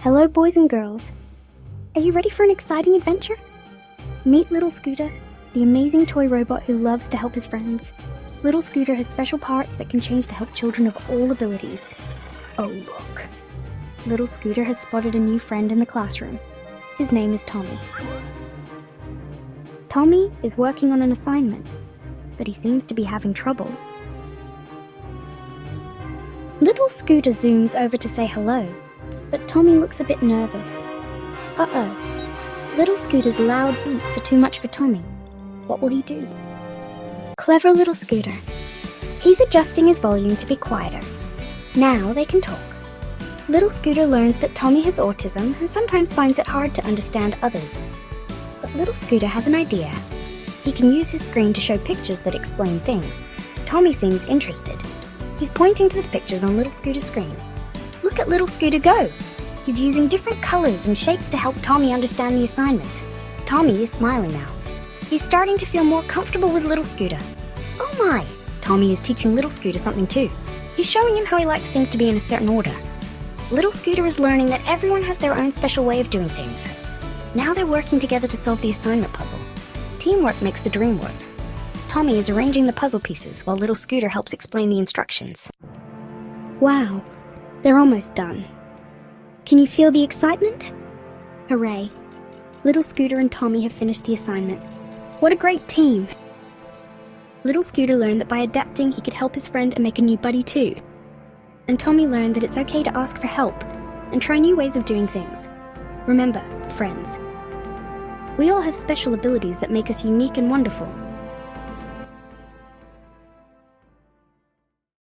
Hello, boys and girls. Are you ready for an exciting adventure? Meet Little Scooter, the amazing toy robot who loves to help his friends. Little Scooter has special parts that can change to help children of all abilities. Oh, look. Little Scooter has spotted a new friend in the classroom. His name is Tommy. Tommy is working on an assignment, but he seems to be having trouble. Little Scooter zooms over to say hello, but Tommy looks a bit nervous. Uh-oh. Little Scooter's loud beeps are too much for Tommy. What will he do? Clever Little Scooter. He's adjusting his volume to be quieter. Now they can talk. Little Scooter learns that Tommy has autism and sometimes finds it hard to understand others. But Little Scooter has an idea. He can use his screen to show pictures that explain things. Tommy seems interested. He's pointing to the pictures on Little Scooter's screen. Look at Little Scooter go! He's using different colors and shapes to help Tommy understand the assignment. Tommy is smiling now. He's starting to feel more comfortable with Little Scooter. Oh my! Tommy is teaching Little Scooter something too. He's showing him how he likes things to be in a certain order. Little Scooter is learning that everyone has their own special way of doing things. Now they're working together to solve the assignment puzzle. Teamwork makes the dream work. Tommy is arranging the puzzle pieces while Little Scooter helps explain the instructions. Wow, they're almost done. Can you feel the excitement? Hooray. Little Scooter and Tommy have finished the assignment. What a great team! Little Scooter learned that by adapting he could help his friend and make a new buddy too. And Tommy learned that it's okay to ask for help and try new ways of doing things. Remember, friends, we all have special abilities that make us unique and wonderful.